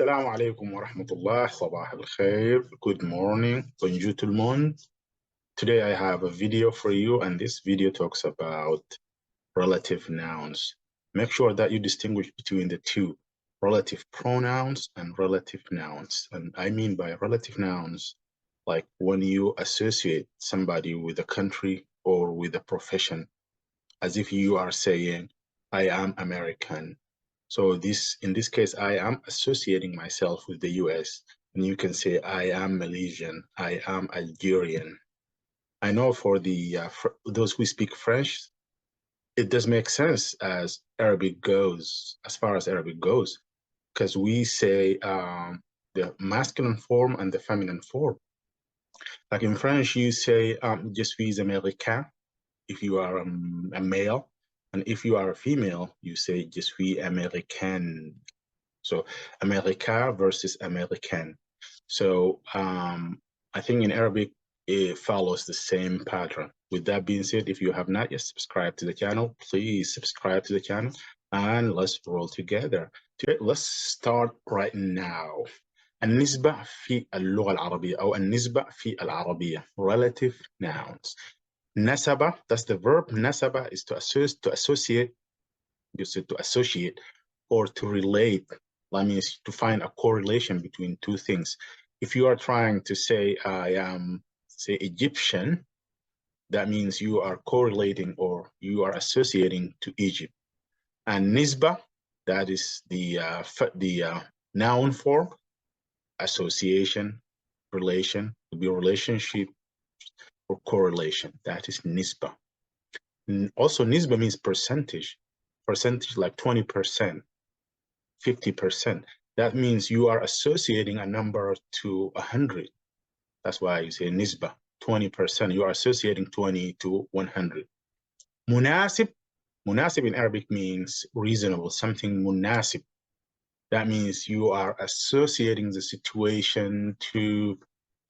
السلام عليكم ورحمة الله. صباح الخير. Good morning. Bonjour tout le monde. Today I have a video for you, and this video talks about relative nouns. Make sure that you distinguish between the two, relative pronouns and relative nouns. And I mean by relative nouns, like when you associate somebody with a country or with a profession, as if you are saying, I am American. So in this case, I am associating myself with the US. And you can say, I am Malaysian, I am Algerian. I know for those who speak French, it does make sense as far as Arabic goes, because we say the masculine form and the feminine form. Like in French, you say, je suis américain, if you are a male. And if you are a female, you say, je suis américaine. So America versus American. So I think in Arabic, it follows the same pattern. With that being said, if you have not yet subscribed to the channel, please subscribe to the channel and let's roll together. Let's start right now. النسبة في اللغة العربية أو النسبة في العربية relative nouns. نسبة, that's the verb. نسبة is to associate, you said to associate or to relate. That means to find a correlation between two things. If you are trying to say, I am, say, Egyptian, that means you are correlating or you are associating to Egypt. And nisba, that is the noun form, association, relation, to be relationship or correlation. That is nisba. Also, nisba means percentage like 20%. 50%. That means you are associating a number to 100. That's why you say nisba, 20%. You are associating 20 to 100. Munasib, munasib in Arabic means reasonable, something munasib. That means you are associating the situation to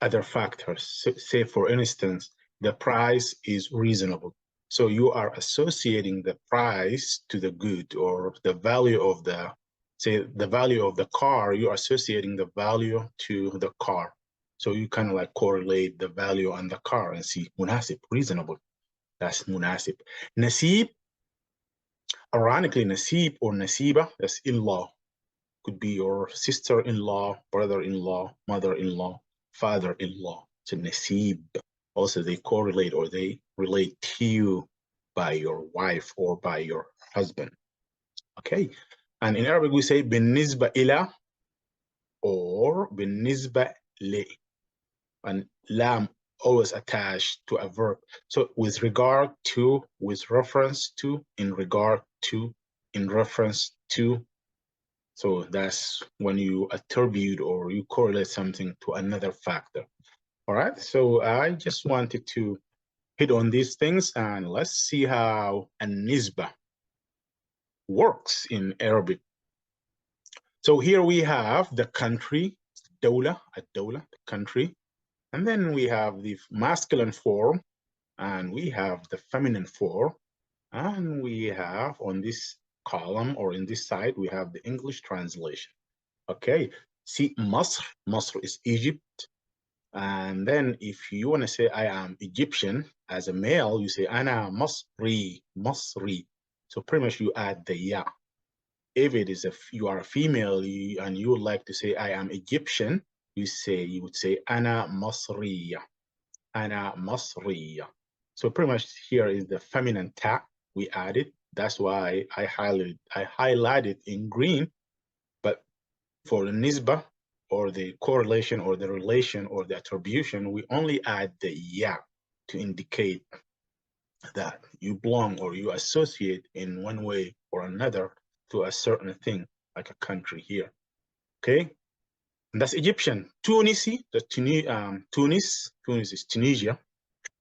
other factors. Say, for instance, the price is reasonable. So you are associating the price to the good, or the value of the, say, the value of the car, you're associating the value to the car. So you kind of like correlate the value on the car and see munasib, reasonable. That's munasib. Nasib, ironically, nasib or nasiba, that's in-law. Could be your sister-in-law, brother-in-law, mother-in-law, father-in-law. So nasib. Also, they correlate or they relate to you by your wife or by your husband. Okay. And in Arabic, we say بالنسبة إلى or بالنسبة ل. And lam always attached to a verb. So with regard to, with reference to, in regard to, in reference to. So that's when you attribute or you correlate something to another factor. All right. So I just wanted to hit on these things and let's see how an-nisba works in Arabic. So here we have the country, dawla, ad-dawla, the country. And then we have the masculine form, and we have the feminine form. And we have on this column or in this side, we have the English translation. Okay, see, Masr, Masr is Egypt. And then if you want to say I am Egyptian as a male, you say Ana Masri, Masri. So pretty much you add the ya. If it is you are a female and you would like to say I am Egyptian, you would say Ana Masriya, Ana Masriya. So pretty much here is the feminine ta we added. That's why I highlighted in green. But for the nisba or the correlation or the relation or the attribution, we only add the ya to indicate that you belong or you associate in one way or another to a certain thing, like a country here. Okay, and that's Egyptian. Tunisi, Tunis is Tunisia.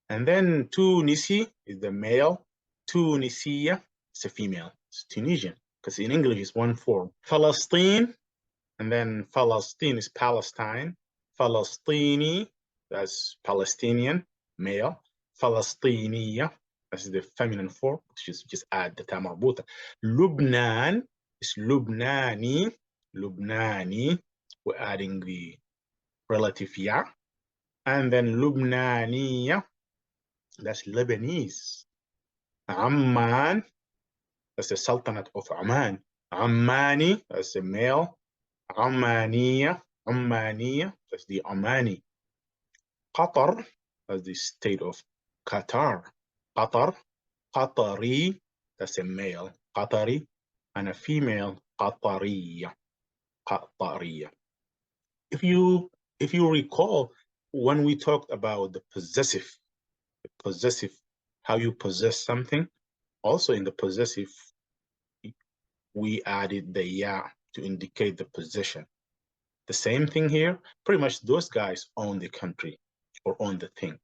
And then Tunisi is the male. Tunisia is a female. It's Tunisian, because in English it's one form. Palestine, and then Palestine is Palestine. Palestini, that's Palestinian, male. Palestiniya, that's the feminine form, just add the ta marbuta. Lubnan is Lubnani, Lubnani. we're adding the relative ya. And then Lubnaniya, that's Lebanese. Amman, that's the Sultanate of Amman. Ammani, that's the male. Ammaniya, that's the Ommani. Qatar, that's the state of Qatar. Qatar, Qatari, that's a male. Qatari, and a female, Qatariya. Qatariya. If you recall, when we talked about the possessive, how you possess something, also in the possessive, we added the ya to indicate the possession. The same thing here, pretty much those guys own the country or own the thing.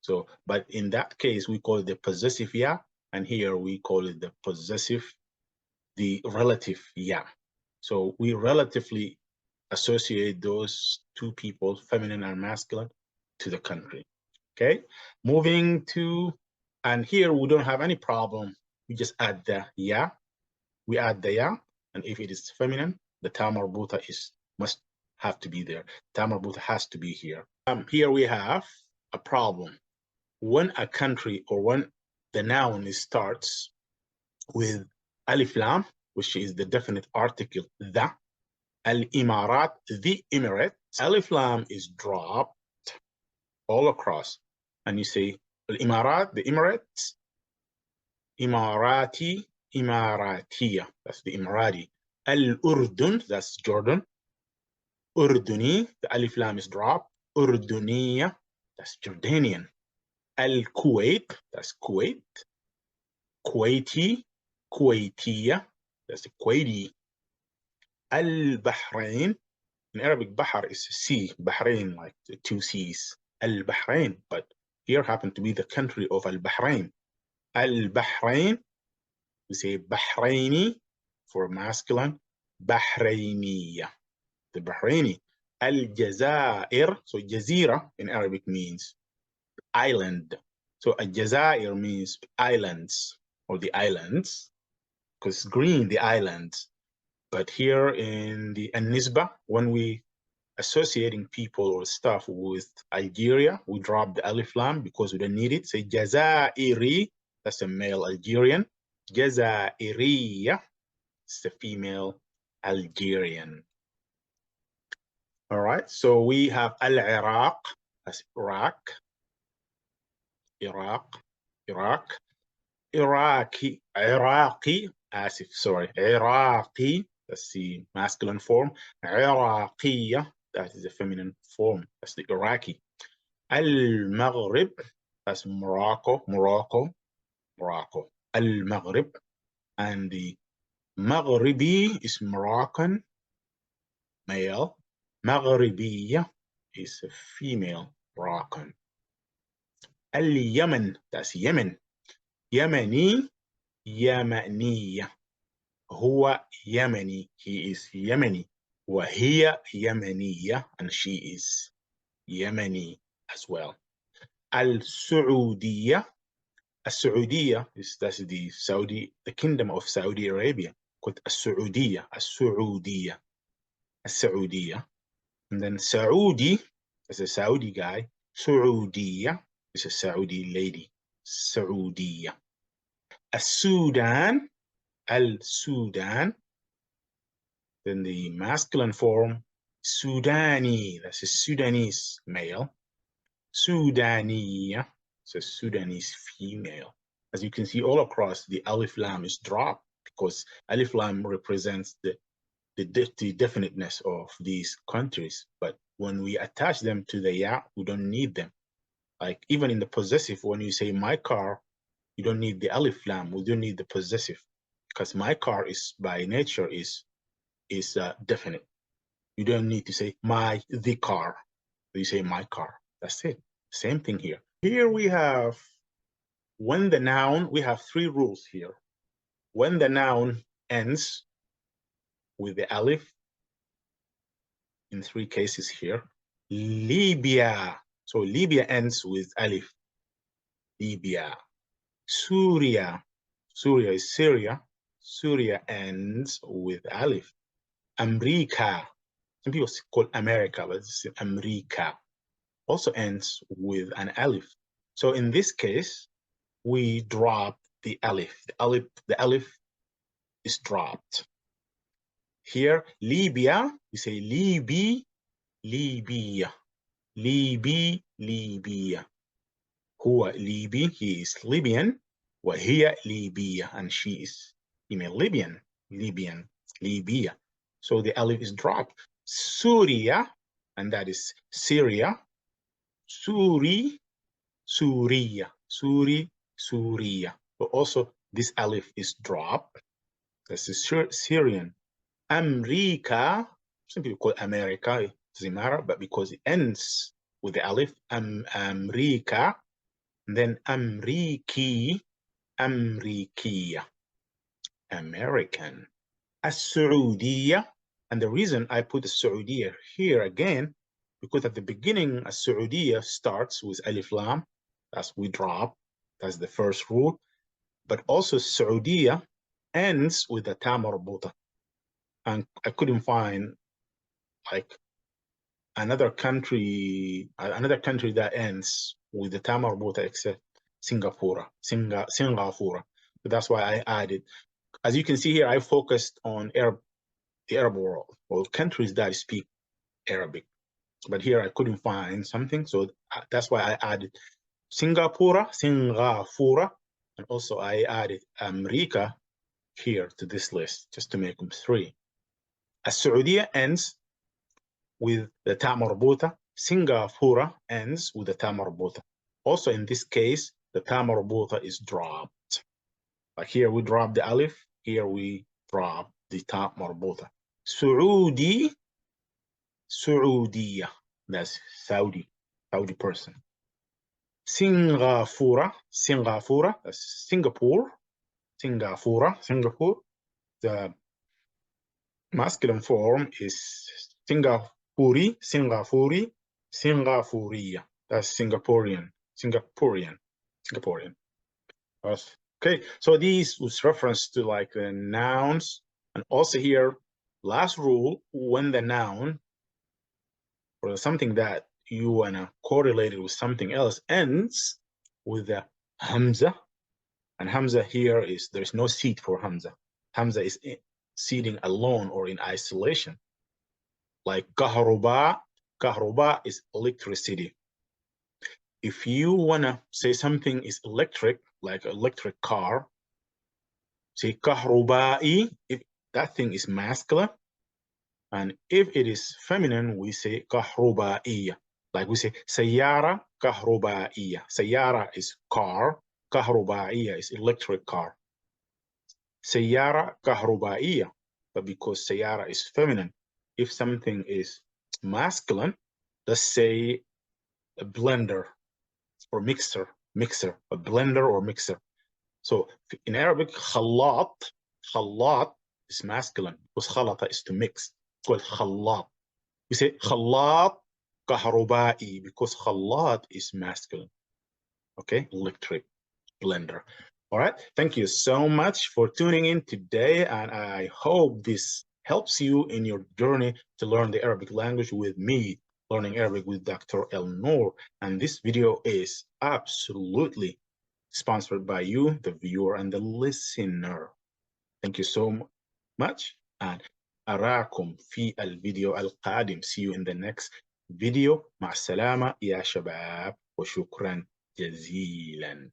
So, but in that case, we call it the possessive ya, and here we call it the possessive, the relative ya. So we relatively associate those two people, feminine and masculine, to the country. Okay, moving to, and here we don't have any problem. We just add the ya. We add the ya, and if it is feminine, the ta marbuta must have to be there. Ta marbuta has to be here. Here we have a problem. When a country or when the noun starts with alif lam, which is the definite article, the, al-Imarat, the Emirates, alif lam is dropped all across. And you say, al-Imarat, the Emirates, Imarati, Imaratiya, that's the Emirati. Al-Urdun, that's Jordan. Urduni, the alif lam is dropped. Urduniya, that's Jordanian. Al-Kuwait, that's Kuwait. Kuwaiti, Kuwaitiya, that's the Kuwaiti. Al-Bahrain, in Arabic, Bahar is sea, Bahrain, like the two seas. Al-Bahrain, but here happen to be the country of Al-Bahrain. Al-Bahrain, we say Bahraini for masculine, Bahrainiya, the Bahraini. Al-Jazair, so Jazira in Arabic means island. So Al-Jazair means islands, or the islands, because green, the islands. But here in the An-Nisba, when we associating people or stuff with Algeria, we drop the alif lam because we don't need it. Say Jazairi, that's a male Algerian. Jazairiya, it's the female Algerian. All right, so we have Al-Iraq, that's Iraq, Iraqi, Iraqi, that's the masculine form. Iraqiya, that is the feminine form, that's the Iraqi. Al-Maghrib, that's Morocco. Al-Maghrib, and the Maghribi is Moroccan, male. Maghribiya is a female, Moroccan. Al-Yemen, that's Yemen. Yemeni, Yemeniya. هو Yemeni, he is Yemeni. وهي يمنية, and she is Yemeni as well. Al-Saudiya, Al-Saudiya that's the kingdom of Saudi Arabia, called Al-Saudiya, Al-Saudiya. And then Saudi is a Saudi guy. Saudiya is a Saudi lady. Saudiya. Al-Sudan, Al-Sudan. Then the masculine form, Sudani, that's a Sudanese male. Sudaniya, it's a Sudanese female. As you can see all across, the alif lam is dropped because alif lam represents the definiteness of these countries. But when we attach them to the ya, we don't need them. Like even in the possessive, when you say my car, you don't need the alif lam. We don't need the possessive because my car is by nature is definite. You don't need to say the car. You say my car. That's it. Same thing here. Here we have, when the noun, we have three rules here. When the noun ends with the alif, in three cases here, Libya. So Libya ends with alif. Libya. Syria. Syria is Syria. Syria ends with alif. America. Some people call America, but it's America. Also ends with an alif. So in this case, we drop the alif. The alif is dropped. Here, Libya, we say Libi, Libya, Libi, Libya. هو Libi, he is Libyan. وهي Libya, and she is Libyan, Libya. So the alif is dropped. Syria, and that is Syria. Suri, Suria, Suri, Suria. But also this alif is dropped. This is Syrian. America, some people call it America, it doesn't matter, but because it ends with the alif, America, and then Amriki, Amrikiya, American. As-Saudiya, and the reason I put the Saudiya here again, because at the beginning, As-Saudiya starts with Alif Lam, that's we drop, that's the first rule, but also Saudiya ends with the Ta marbuta. And I couldn't find like another country that ends with the Ta marbuta except Singapore. Singapore. So that's why I added. As you can see here, I focused on the Arab world, or countries that speak Arabic. But here I couldn't find something, so that's why I added Singapore, and also I added America here to this list, just to make them 3. As-Saudiya ends with the Ta marbuta. Singapore ends with the Ta marbuta. Also in this case, the Ta marbuta is dropped. Like here we drop the alif, here we drop the Ta marbuta. Saudi, Saudiya, that's Saudi person. Singapore, that's Singapore. The masculine form is Singapuri, Singapuriya. That's Singaporean. Okay, so these was reference to like the nouns, and also here, last rule, when the noun or something that you wanna correlate it with something else ends with the hamza, and hamza here is there's no seat for hamza. Hamza is sitting alone or in isolation. Like kahruba is electricity. If you wanna say something is electric, like electric car, say kahrubai if that thing is masculine, and if it is feminine, we say kahrubaiya. Like we say sayyara kahrubaiya. Sayyara is car, kahrubaiya is electric car. Sayyara kahrubaiya. But because sayyara is feminine, if something is masculine, let's say a blender or mixer, a blender or mixer. So in Arabic, khalat is masculine because khalata is to mix. It's called khalat. We say khalat kahrubai because khalat is masculine. Okay, electric blender. All right, thank you so much for tuning in today, and I hope this helps you in your journey to learn the Arabic language with me, learning Arabic with Dr. Elnoor. And this video is absolutely sponsored by you, the viewer and the listener. Thank you so much, and أراكم في الفيديو القادم. See you in the next video. مع السلامة يا شباب وشكرا جزيلا.